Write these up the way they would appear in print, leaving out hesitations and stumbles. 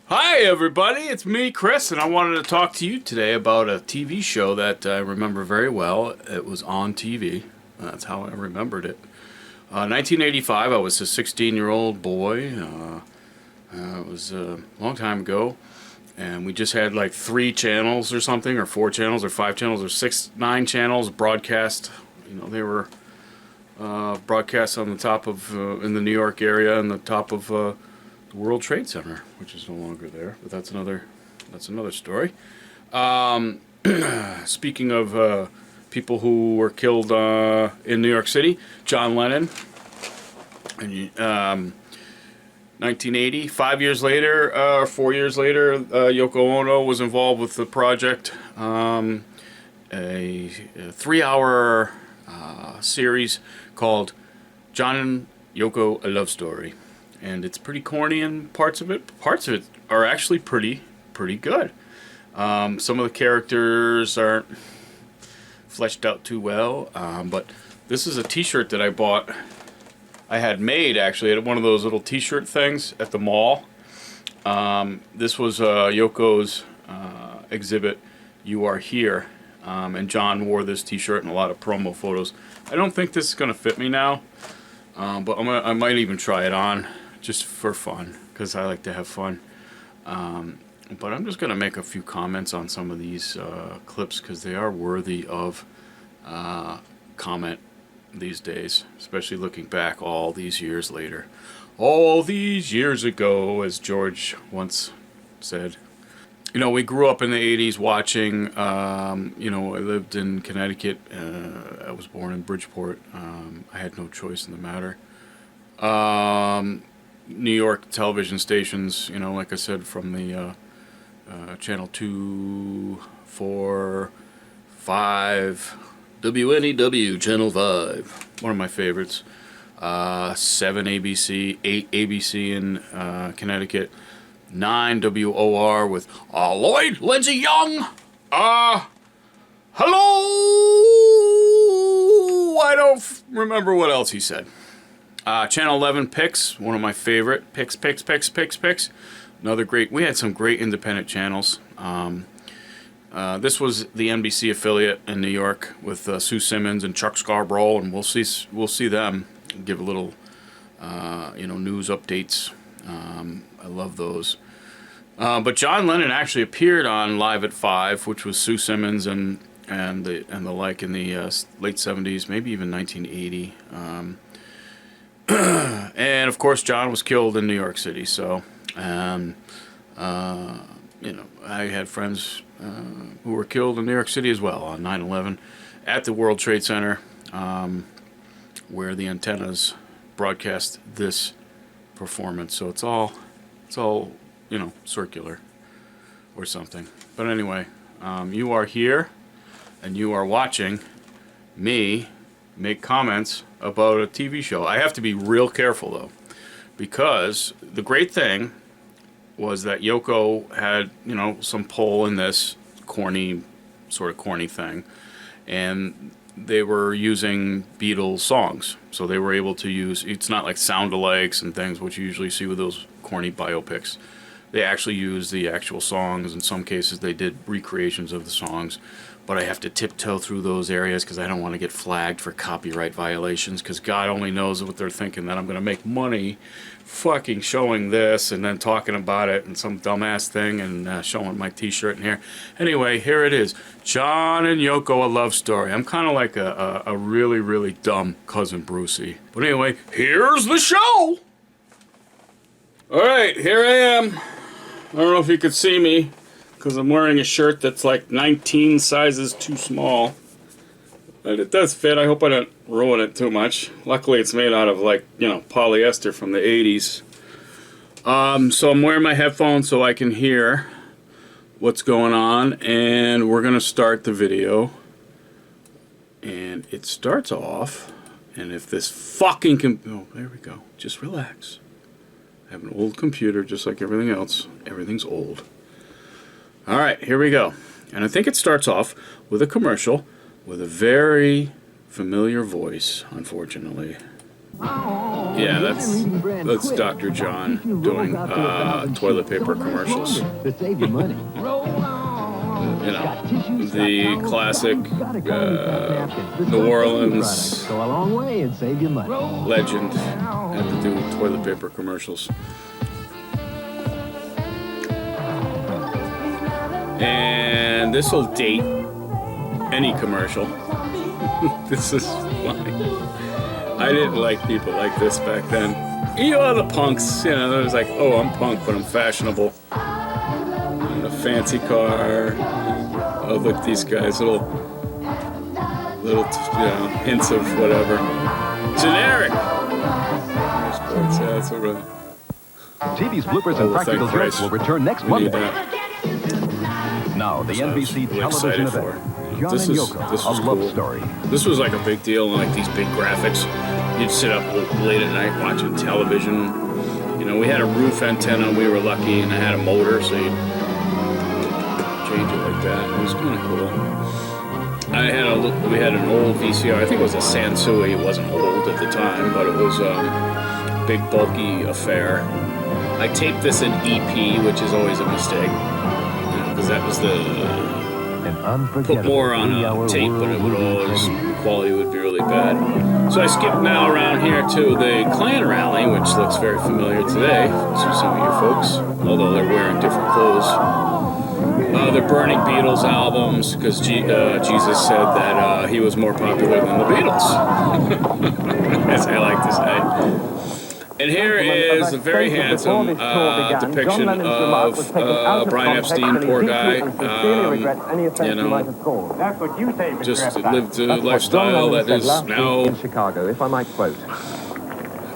Hi everybody, it's me, Chris, and I wanted to talk to you today about a TV show that I remember very well. It was on TV. That's how I remembered it. 1985, I was a 16-year-old boy. It was a long time ago, and we just had like 3 channels or something, or 4 channels, or 5 channels, or 6, 9 channels broadcast. They were broadcast on the top of, in the New York area, on the top of the World Trade Center, which is no longer there, but that's another story. Speaking of people who were killed in New York City, John Lennon, and 1980, 5 years later, 4 years later, Yoko Ono was involved with the project, a 3-hour series called John and Yoko: A Love Story. And it's pretty corny in parts of it. Parts of it are actually pretty good. Some of the characters aren't fleshed out too well, but this is a t-shirt that I bought. I had made actually at one of those little t-shirt things at the mall. This was Yoko's exhibit, You Are Here, and John wore this t-shirt in a lot of promo photos. I don't think this is going to fit me now, but I might even try it on just for fun, because I like to have fun. But I'm just going to make a few comments on some of these clips, because they are worthy of comment these days, especially looking back all these years later. All these years ago, as George once said. We grew up in the 80s watching, I lived in Connecticut. I was born in Bridgeport. I had no choice in the matter. New York television stations, like I said, from the channel 2, 4, 5, WNEW, channel 5, one of my favorites, 7 ABC, 8 ABC in Connecticut, 9 WOR with Lloyd Lindsay Young. Hello! I don't remember what else he said. Channel 11 Pix, one of my favorite. Pix. Another great. We had some great independent channels. This was the NBC affiliate in New York with Sue Simmons and Chuck Scarborough, and we'll see them give a little, news updates. I love those. But John Lennon actually appeared on Live at 5, which was Sue Simmons and the like in the late 70s, maybe even 1980. And of course, John was killed in New York City. So, I had friends who were killed in New York City as well on 9/11 at the World Trade Center, where the antennas broadcast this performance. So it's all circular or something. But anyway, you are here and you are watching me make comments about a TV show. I have to be real careful though, because the great thing was that Yoko had, some pull in this corny thing, and they were using Beatles songs. So they were able to use, it's not like sound-alikes and things, which you usually see with those corny biopics. They actually used the actual songs. In some cases they did recreations of the songs, but I have to tiptoe through those areas because I don't want to get flagged for copyright violations, because God only knows what they're thinking, that I'm going to make money fucking showing this and then talking about it and some dumbass thing and showing my t-shirt in here. Anyway, here it is. John and Yoko: A Love Story. I'm kind of like a really, really dumb Cousin Brucey. But anyway, here's the show! Alright, here I am. I don't know if you could see me, because I'm wearing a shirt that's like 19 sizes too small. But it does fit. I hope I don't ruin it too much. Luckily it's made out of polyester from the 80s. So I'm wearing my headphones so I can hear what's going on, and we're going to start the video. And it starts off, and if this fucking oh, there we go. Just relax. I have an old computer just like everything else. Everything's old. Alright, here we go. And I think it starts off with a commercial with a very familiar voice, unfortunately. Yeah, that's Dr. John doing toilet paper commercials. To save you money. You know, the classic New Orleans Go a long way and save you money. legend had to do toilet paper commercials. And this will date any commercial. This is funny. I didn't like people like this back then. You are the punks, you know, it was like, oh, I'm punk, but I'm fashionable. In a fancy car. Oh, look, these guys, little, you know, hints of whatever. Generic! Sports, yeah, that's all right. TV's bloopers and practical jokes will return next We need Monday. that. Now, the So I was NBC really television excited for event. it. John This and was Yoko, a love cool. story. This was like a big deal, and like these big graphics. You'd sit up late at night watching television. You know, we had a roof antenna, we were lucky, and I had a motor, so you'd change it like that. It was kind of cool. We had an old VCR. I think it was a Sansui. It wasn't old at the time, but it was a big bulky affair. I taped this in EP, which is always a mistake, because that was the put more on a tape, but it would always, quality would be really bad. So I skipped now around here to the Klan rally, which looks very familiar today to some of you folks, although they're wearing different clothes. They're burning Beatles albums because Jesus said that he was more popular than the Beatles, as I like to say. And here is a very handsome depiction of Brian Epstein, poor guy. You know, just lived a lifestyle that is now in Chicago, if I might quote.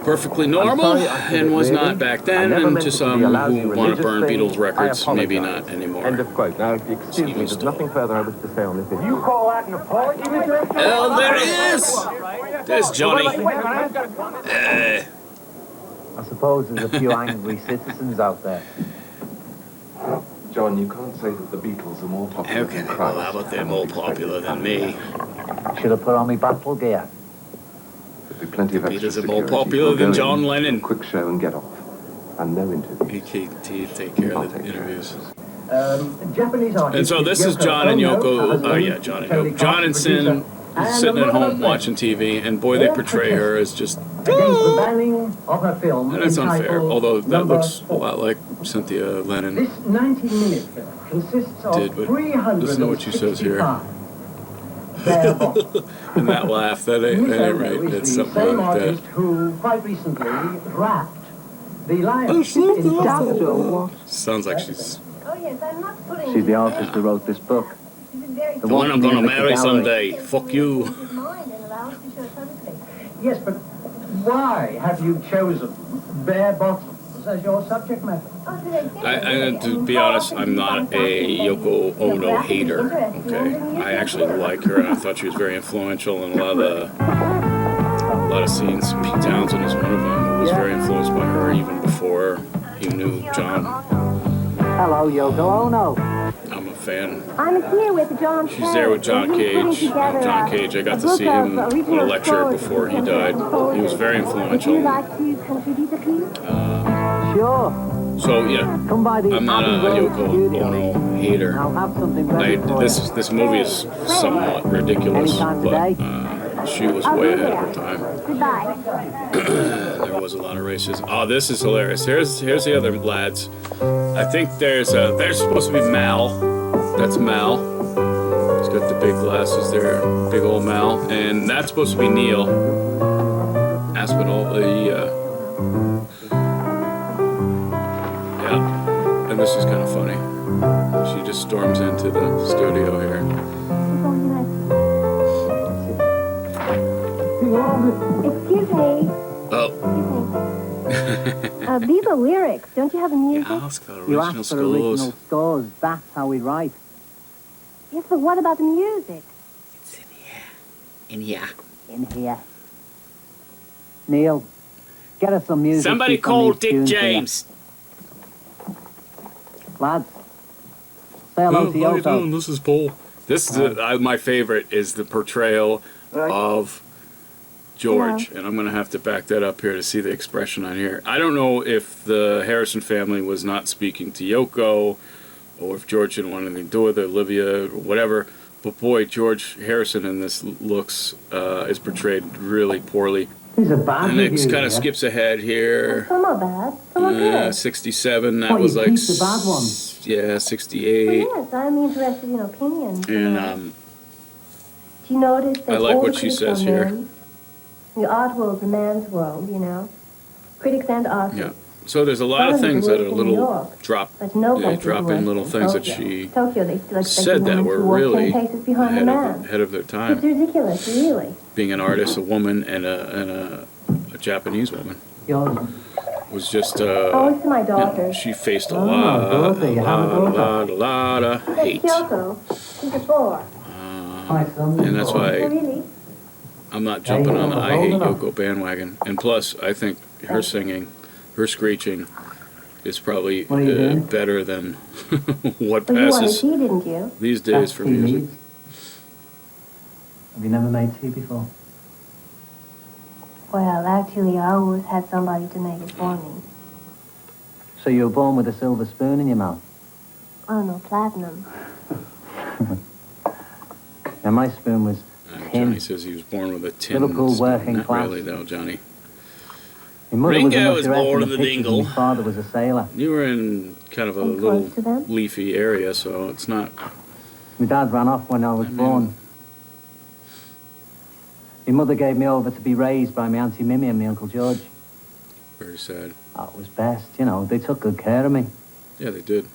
perfectly normal and was not back then, and to some who want to burn Beatles records, maybe not anymore. End of quote. Now, if you excuse me, there's nothing further I wish to say on this issue. You call that an apology, Mr. Epstein? Oh, there it is! There's Johnny. I suppose there's a few angry citizens out there. John, you can't say that the Beatles are more popular Okay, than well, Christ. how about they're more popular than me? Should have put on me battle gear. There'll be plenty of extra Beatles are more security. popular We'll than go John in, Lennon. Quick show and get off. And no interviews. He take care of the interviews. Japanese artist. And so this is John and Yoko. Oh yeah, John and Yoko. John and Sin sitting at home watching TV, and boy, they portray her as just. Against the banning of her film. And it's unfair, entitled although that Number looks a 4. lot like Cynthia Lennon This 19-minute film consists of did, but listen to what she says here. 365 bare bottles. And that laugh, that ain't right. It's something same like artist that. who quite recently rapped the lion in Sounds like she's Oh yes, I'm not putting. She's the artist who wrote this book. the one I'm gonna marry someday. Fuck you. Yes, but why have you chosen bare bottles as your subject matter? To be honest, I'm not a Yoko Ono hater. Okay, I actually like her, and I thought she was very influential in a lot of scenes. Pete Townsend is one of them who was very influenced by her even before he knew John. Hello, Yoko Ono. I'm a fan. I'm here with John. She's there with John Cage. John Cage, I got to see him on a lecture before he died. He was very Would you influential. like to contribute a piece? Sure. So yeah, Come by the I'm not a Abbey Road Yoko studio. Ono hater. I'll have something ready for you. This movie is somewhat ridiculous, Anytime but today. she was way ahead of her time. Goodbye. There was a lot of racism. Oh, this is hilarious. Here's the other lads. I think there's supposed to be Mal. That's Mal. He's got the big glasses there, big old Mal, and that's supposed to be Neil Aspinall. Yeah, and this is kind of funny. She just storms into the studio here. Excuse me. Oh, These are lyrics. Don't you have the music? ask for You original asked for original scores. scores. That's how we write. Yes, but what about the music? It's in here. In here. Neil, get us some music. Somebody keep on call these Dick tunes for you. James. Lads, say hello to Yoko. This is Paul. This is my favorite is the portrayal of George, and I'm going to have to back that up here to see the expression on here. I don't know if the Harrison family was not speaking to Yoko, or if George didn't want anything to do with it, Olivia, or whatever. But boy, George Harrison in this is portrayed really poorly. These are bad And it reviews, kind of yeah? skips ahead here. Some are bad, some are good. 67, that Oh, you was like... keep the bad ones. Yeah, Well, 68. yes, I'm interested in opinions. And Do you notice that I like all what the she critics says are here. men? The art world's a man's world, you know. Critics and artists. yeah. So there's a lot of Some things work that are in New little York, drop but no in country's worse little than things that Tokyo. she Tokyo, they still expect said the that woman were to walk 10 really paces behind the man. ahead of their It's time. ridiculous, really. Being an artist, a woman, and a Japanese woman Yours. was just Always to my you know, daughters. she faced a Oh, lot, daughter, you have a daughter. lot of That's hate, Yoko. She's a 4. My son's and that's boy. why Oh, really? I'm not jumping on the I Hate Hold it up. Yoko bandwagon. And plus, I think her singing, her screeching, is probably What are you doing? better than what Well, you wanted passes tea, didn't you? these days That's for tea music. leaves. Have you never made tea before? Well, actually, I always had somebody to make it for me. So you were born with a silver spoon in your mouth? Oh, no, platinum. Now my spoon was tin. Johnny says he was born with a tin. Liverpool spoon. working Not class. really, though, Johnny. My mother was a Ringo was musherette born in in the pictures and dingle. My father was a sailor. You were in kind of a And little close to them? leafy area, so it's not. My dad ran off when I was born. My mother gave me over to be raised by my Auntie Mimi and my Uncle George. Very sad. Oh, it was best, you know. They took good care of me. Yeah, they did.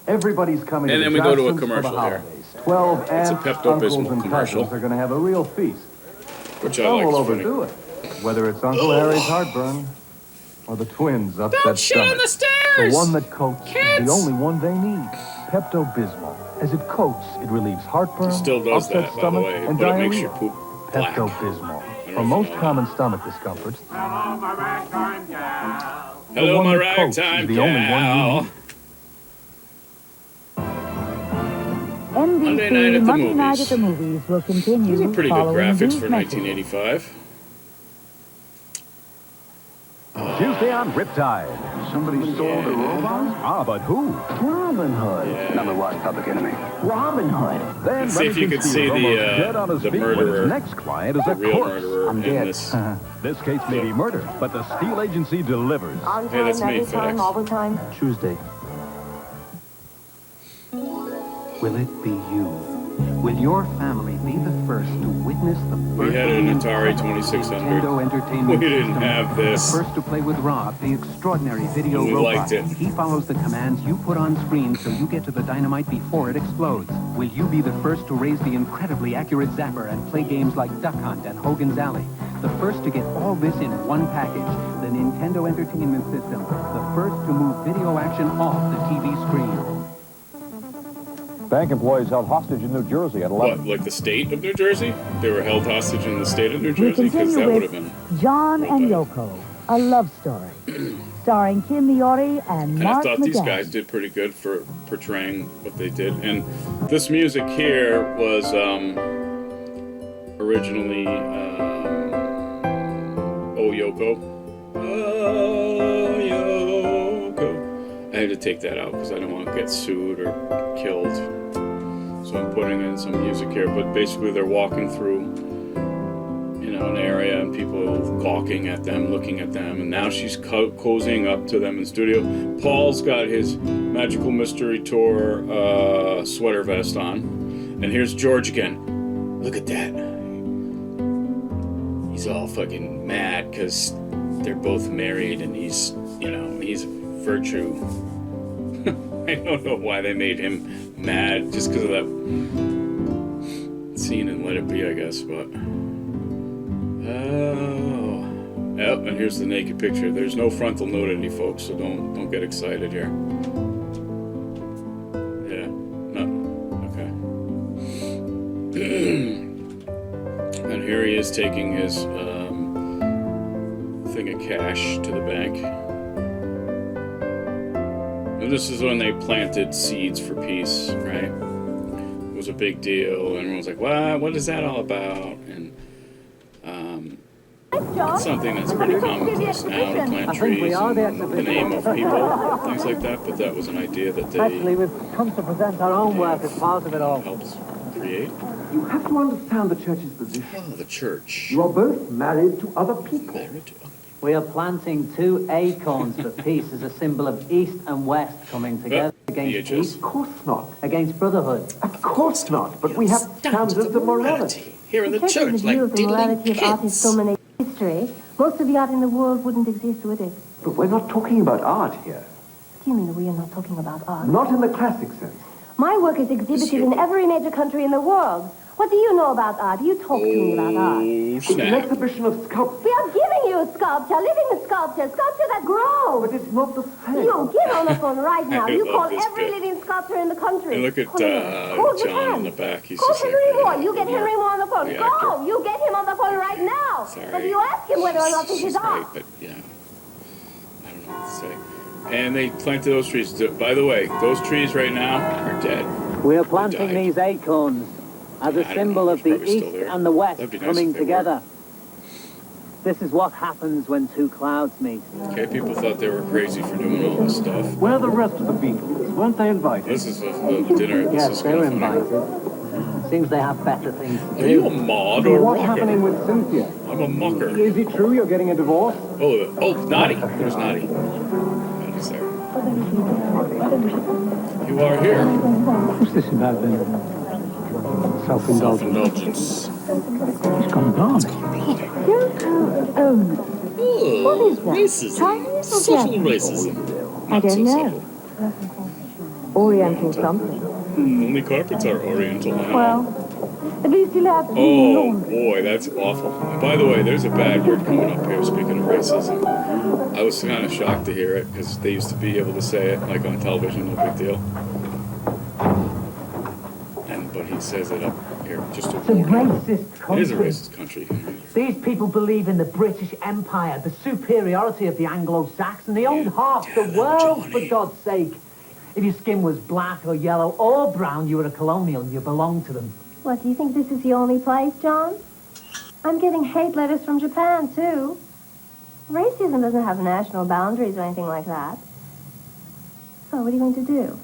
Everybody's coming And to then the we go to a Johnsons' for the commercial here. holidays. 12 It's a aunts, Pepto-Bismol uncles, and commercial. cousins are going to have a real feast. Which I Some like. will It's funny. overdo it, whether it's Uncle Harry's heartburn or the twins' upset stomach. stairs! The one that coats is the only one they need. Pepto-Bismol. As it coats, it relieves heartburn, It still does upset that, by the stomach, way, and but it diarrhea. makes your poop black. Pepto-Bismol. know For if most you know common stomach discomforts, Hello, one my that coats ragtime is the only one you gal. need. Monday night at the Monday night movies. at the movies will continue. These are pretty good following graphics these for messages. 1985. Tuesday on Riptide. Somebody stole the robot? Ah, but who? Robin Hood. Yeah. Number one public enemy. Robin Hood. Then Let's see if you Remington can see Steele the, almost dead on his the feet when murderer. his next client is The a real corpse. murderer I'm in dead. this. This case may be murder, but the Steele Agency delivers. On Hey, that's time, me, every time, FedEx. all the time. Tuesday. Will it be you? Will your family be the first to witness the We birth had of an the Atari incredible 2600. Nintendo Entertainment We didn't System? have this. The first to play with Rob, the extraordinary video We robot. liked it. He follows the commands you put on screen so you get to the dynamite before it explodes. Will you be the first to raise the incredibly accurate zapper and play games like Duck Hunt and Hogan's Alley? The first to get all this in one package, the Nintendo Entertainment System. The first to move video action off the TV screen. Bank employees held hostage in New Jersey at 11. What, like the state of New Jersey? They were held hostage in the state of New We Jersey? Because continue that would with have been... John and real Yoko, a love story, starring Kim Miori and And I Mark thought these McGann. guys did pretty good for portraying what they did. And this music here was originally Oh Yoko. Oh Yoko. I had to take that out because I don't want to get sued or killed. So I'm putting in some music here. But basically they're walking through, you know, an area and people gawking at them, looking at them. And now she's cozying up to them in studio. Paul's got his Magical Mystery Tour sweater vest on. And here's George again. Look at that. He's all fucking mad because they're both married and he's, you know, he's virtue. I don't know why they made him mad, just because of that scene in Let It Be, I guess, but... Oh... Yep, and here's the naked picture. There's no frontal nudity, folks, so don't get excited here. Yeah, no, okay. And here he is taking his thing of cash to the bank. And this is when they planted seeds for peace, right? It was a big deal, and everyone was like, "What is that all about?" And John. It's something that's pretty commonplace now to plant trees in the name of people, things like that. But that was an idea that they we've come to present our own work as part of it all. helped create. You have to understand the church's position. Oh, the church. You are both married to other people. Married to other We are planting 2 acorns for peace as a symbol of East and West coming together against VHS. peace, Of course not. against brotherhood. Of course not. But we have standards of morality. Here in the church, view of like the morality of art is kids. dominating history. Most of the art in the world wouldn't exist, would it? But we're not talking about art here. What do you mean that we are not talking about art? Not in the classic sense. My work is exhibited in every major country in the world. What do you know about art? You talk to me about art. Oh, It's an snap. exhibition of sculpture. We are giving you sculpture, living sculpture, sculpture that grows. But it's not the same. You, get on the phone right now. I You love call this every bit. living sculptor in the country. And look at Call him. Call John Japan. in the back. He's Call just like, Henry yeah, Moore. You get Henry Moore on the phone. the Go. actor. You get him on the phone right now. Sorry. But you ask him whether or not this She's is great, art. but yeah, I don't know what to say. And they planted those trees. By the way, those trees right now are dead. We are died. planting these acorns as a I don't symbol know, of it's the probably still East there. and the West That'd be nice coming if they were. together. This is what happens when 2 clouds meet. Okay, people thought they were crazy for doing all this stuff. Where are the rest of the Beatles? Weren't they invited? This is the dinner. This Yes, is they kind were of funny. invited. Seems they have better things to Are you do. a mod or a What's rocker? happening with Cynthia? I'm a mucker. Is it true you're getting a divorce? Oh, Naughty. There's Naughty. Naughty's there. You are here. What's this about then? Self-indulgence. Self-indulgence. He's gone gone. What is that? Racism. Chinese or Subtle Japanese? racism. I Not don't so know. Oriental something. Only carpets are oriental now. Well, at least you'll have Oh boy, that's awful. And by the way, there's a bad word coming up here. Speaking of racism, I was kind of shocked to hear it because they used to be able to say it like on television, no big deal. But he says it up here just to It's a warn you. racist It country. is a racist country. These people believe in the British Empire, the superiority of the Anglo-Saxon. They owned half the world, for God's sake. If your skin was black or yellow or brown, you were a colonial and you belonged to them. What, do you think this is the only place, John? I'm getting hate letters from Japan, too. Racism doesn't have national boundaries or anything like that. So what are you going to do?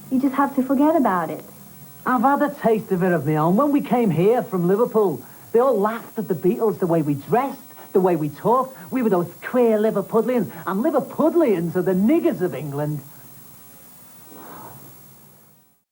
You just have to forget about it. I've had a taste of it of my own. When we came here from Liverpool, they all laughed at the Beatles, the way we dressed, the way we talked. We were those queer Liverpudlians, and Liverpudlians are the niggers of England.